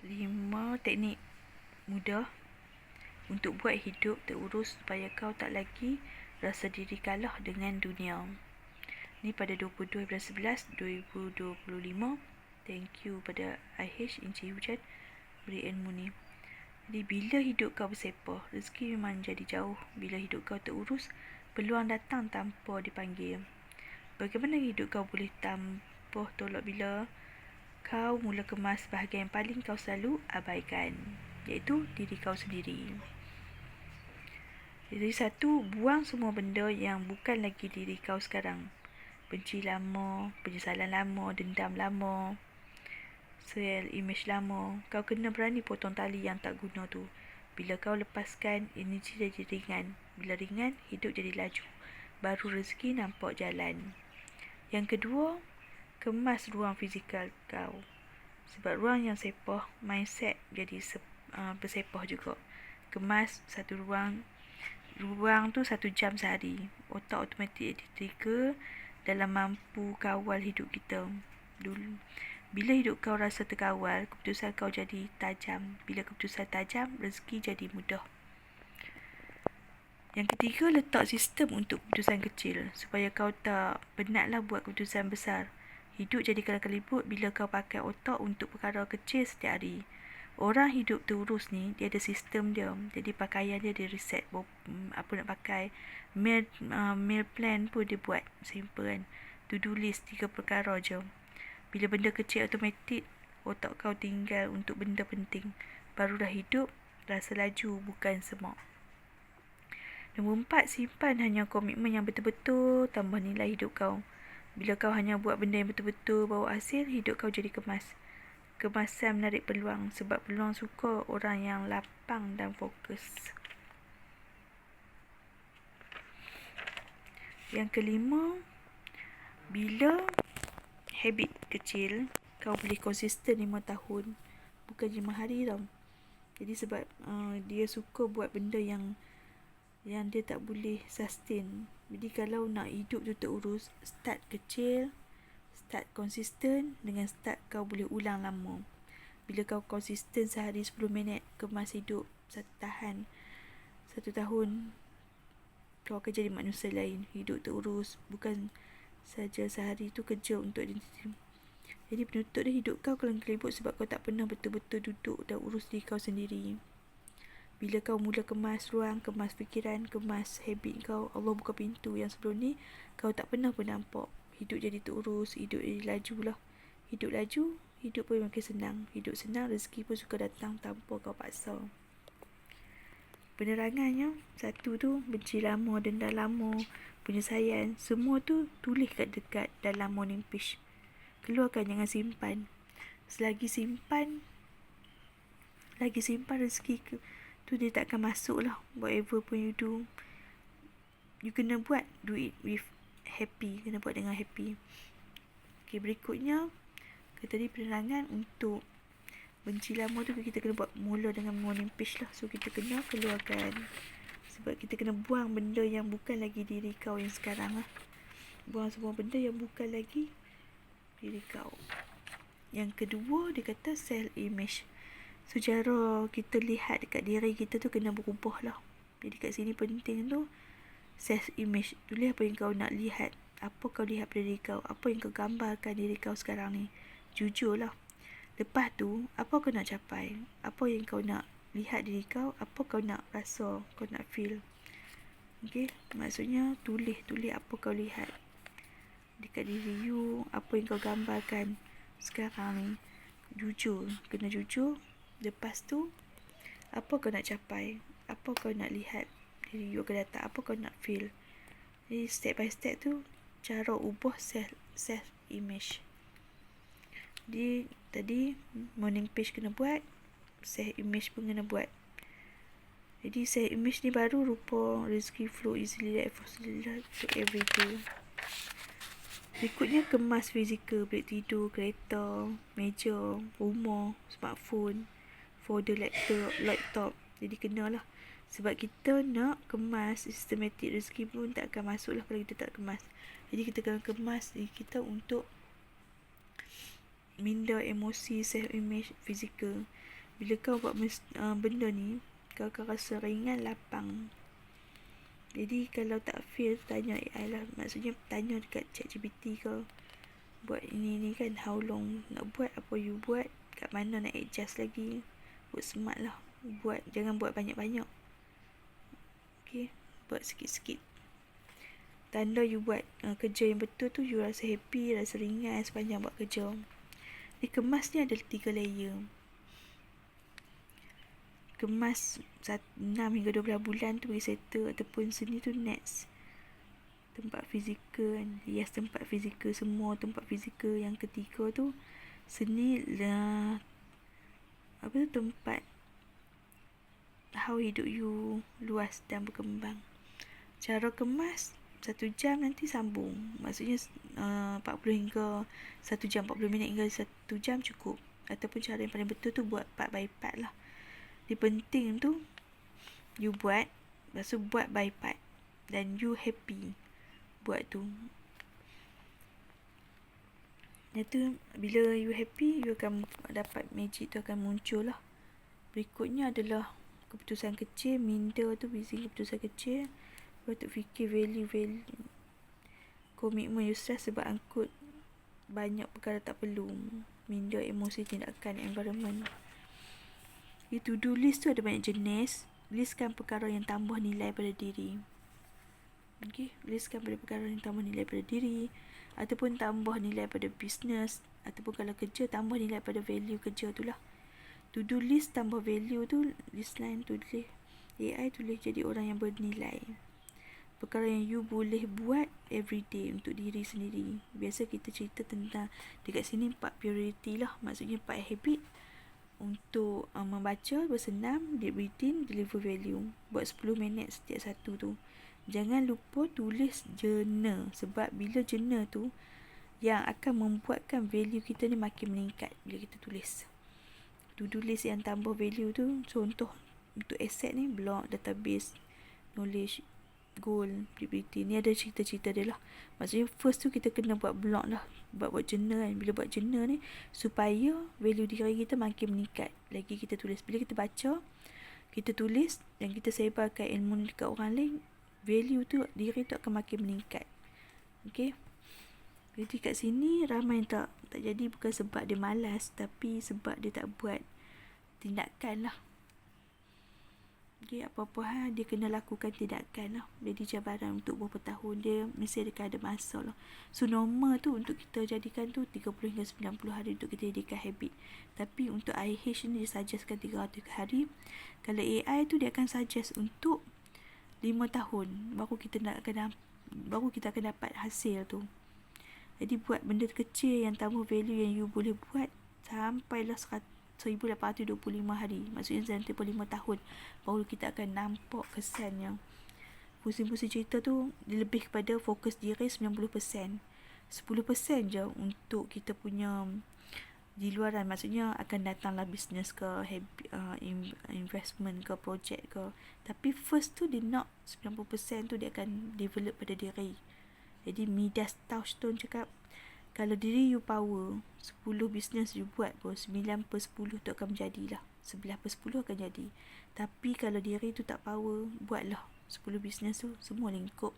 5 teknik mudah untuk buat hidup terurus supaya kau tak lagi rasa diri kalah dengan dunia. Ni pada 22/11/2025. Thank you pada IH Encik Hujan beri ilmu ni. Jadi bila hidup kau bersepah, rezeki memang jadi jauh. Bila hidup kau terurus, peluang datang tanpa dipanggil. Bagaimana hidup kau boleh tanpa tolak bila kau mula kemas bahagian yang paling kau selalu abaikan, iaitu diri kau sendiri. Jadi satu, buang semua benda yang bukan lagi diri kau sekarang. Benci lama, penyesalan lama, dendam lama, self-image lama. Kau kena berani potong tali yang tak guna tu. Bila kau lepaskan, energi jadi ringan. Bila ringan, hidup jadi laju. Baru rezeki nampak jalan. Yang kedua, kemas ruang fizikal kau. Sebab ruang yang sepah, mindset jadi bersepah juga. Kemas satu ruang tu 1 jam sehari. Otak automatik jadi trigger dalam mampu kawal hidup kita. Dulu, bila hidup kau rasa terkawal, keputusan kau jadi tajam. Bila keputusan tajam, rezeki jadi mudah. Yang ketiga, letak sistem untuk keputusan kecil supaya kau tak penatlah buat keputusan besar. Hidup jadi kelip-keliput bila kau pakai otak untuk perkara kecil setiap hari. Orang hidup terurus ni, dia ada sistem dia. Jadi pakaian dia reset. Apa nak pakai, meal plan pun dia buat. Simple kan. To-do list 3 perkara je. Bila benda kecil automatik, otak kau tinggal untuk benda penting. Barulah hidup rasa laju, bukan semak. Nombor 4, simpan hanya komitmen yang betul-betul tambah nilai hidup kau. Bila kau hanya buat benda yang betul-betul bawa hasil, hidup kau jadi kemas. Kemasan menarik peluang sebab peluang suka orang yang lapang dan fokus. Yang kelima, bila habit kecil, kau boleh konsisten 5 tahun. Bukan 5 hari tau. Jadi sebab dia suka buat benda yang dia tak boleh sustain. Jadi kalau nak hidup tu terurus, start kecil, start konsisten, dengan start kau boleh ulang lama. Bila kau konsisten sehari 10 minit, kemas hidup 1 tahun, kau akan jadi manusia lain. Hidup terurus, bukan saja sehari tu kerja untuk identiti. Jadi penutup dia, hidup kau kelibut sebab kau tak pernah betul-betul duduk dan urus diri kau sendiri. Bila kau mula kemas ruang, kemas fikiran, kemas habit kau, Allah buka pintu yang sebelum ni kau tak pernah pun nampak. Hidup jadi terurus, hidup jadi laju lah. Hidup laju, hidup pun makin senang. Hidup senang, rezeki pun suka datang tanpa kau paksa. Penerangannya, 1 tu, benci lama, dendam lama, penyelesaian. Semua tu tulis kat dekat dalam morning page. Keluarkan, jangan simpan. Selagi simpan rezeki tu dia tak akan masuk lah. Whatever pun you do, you kena buat, do it with happy. Kena buat dengan happy. Okay, berikutnya, tadi penerangan untuk benci lama tu kita kena buat mula dengan morning page lah. So kita kena keluarkan. Sebab kita kena buang benda yang bukan lagi diri kau yang sekarang lah. Buang semua benda yang bukan lagi diri kau. Yang kedua, dia kata self-image. So cara kita lihat dekat diri kita tu kena berubah lah. Jadi kat sini penting tu self-image. Tulis apa yang kau nak lihat. Apa kau lihat pada diri kau. Apa yang kau gambarkan diri kau sekarang ni. Jujur lah. Lepas tu, apa kau nak capai? Apa yang kau nak lihat diri kau? Apa kau nak rasa? Kau nak feel? Okay, maksudnya tulis apa kau lihat dekat diri you. Apa yang kau gambarkan sekarang ni. Jujur. Kena jujur. Lepas tu, apa kau nak capai? Apa kau nak lihat diri you akan datang? Apa kau nak feel? Jadi step by step tu, cara ubah self-image. Jadi tadi morning page kena buat, self-image pun kena buat. Jadi self-image ni baru rupa rezeki flow easily like to every day. Berikutnya, kemas fizikal, bilik tidur, kereta, meja, rumah, smartphone, folder laptop. Jadi kenalah. Sebab kita nak kemas sistematik, rezeki pun tak akan masuk lah kalau kita tak kemas. Jadi kita kena kemas diri kita untuk minda emosi, self image, fizikal. Bila kau buat benda ni, kau akan rasa ringan, lapang. Jadi kalau tak feel, tanya AI lah. Maksudnya tanya dekat ChatGPT ke, buat ini kan, how long nak buat, apa you buat, kat mana nak adjust lagi. Buat smart lah. Jangan buat banyak-banyak. Okay, buat sikit-sikit. Tanda you buat kerja yang betul tu, you rasa happy, rasa ringan sepanjang buat kerja. Kemas ni ada 3 layer. Kemas 6 hingga 12 bulan tu bagi settle, ataupun seni tu next. Tempat fizikal kan, hias tempat fizikal, semua tempat fizikal. Yang ketiga tu seni lah, tempat how hidup you luas dan berkembang. Cara kemas 1 jam, nanti sambung. Maksudnya 40 hingga 1 jam, 40 minit hingga 1 jam cukup. Ataupun cara yang paling betul tu buat part by part lah. Yang penting tu you buat, lepas tu buat by part, dan you happy buat tu. Itu bila you happy, you akan dapat magic tu akan muncul lah. Berikutnya adalah keputusan kecil. Minda tu busy keputusan kecil. Lepas tu fikir value, komitmen, you stress sebab angkut banyak perkara tak perlu. Minda, emosi, tindakan, environment. To do list tu ada banyak jenis. Listkan perkara yang tambah nilai pada diri. Okay, listkan pada perkara yang tambah nilai pada diri, ataupun tambah nilai pada bisnes, ataupun kalau kerja tambah nilai pada value kerja tu lah. To do list tambah value tu, list line tulis. AI tulis jadi orang yang bernilai. Perkara yang you boleh buat everyday untuk diri sendiri. Biasa kita cerita tentang dekat sini 4 priority lah. Maksudnya 4 habit untuk membaca, bersenam, deep breathing, deliver value. Buat 10 minit setiap satu tu. Jangan lupa tulis journal. Sebab bila journal tu yang akan membuatkan value kita ni makin meningkat bila kita tulis. To-do list yang tambah value tu, contoh untuk asset ni, blog, database, knowledge, goal, PPT. Ni ada cerita-cerita dia lah. Maksudnya first tu kita kena buat blog lah, buat journal kan. Bila buat journal ni, supaya value diri kita makin meningkat. Lagi kita tulis. Bila kita baca, kita tulis dan kita sebarkan ilmu ni dekat orang lain, value tu, diri tu akan makin meningkat. Okay. Jadi kat sini ramai yang tak jadi, bukan sebab dia malas, tapi sebab dia tak buat tindakan lah. Okay, apa-apa hal dia kena lakukan tindakan lah. Jadi cabaran untuk beberapa tahun dia mesti ada masa lah. So normal tu untuk kita jadikan tu 30 hingga 90 hari untuk kita jadikan habit. Tapi untuk IH ni dia suggestkan 300 hari. Kalau AI tu dia akan suggest untuk 5 tahun baru kita akan dapat hasil tu. Jadi buat benda kecil yang tambah value yang you boleh buat sampailah 1825 hari. Maksudnya dalam tempoh 5 tahun baru kita akan nampak kesannya. Pusing-pusing cerita tu lebih kepada fokus diri 90%. 10% je untuk kita punya di luaran. Maksudnya akan datanglah bisnes ke, investment ke, projek ke. Tapi first tu dia nak 90% tu dia akan develop pada diri. Jadi Midas Touchstone cakap, kalau diri you power, 10 bisnes you buat pun 9/10 tu akan menjadilah. 11/10 akan jadi. Tapi kalau diri tu tak power, buatlah 10 bisnes tu semua lingkup.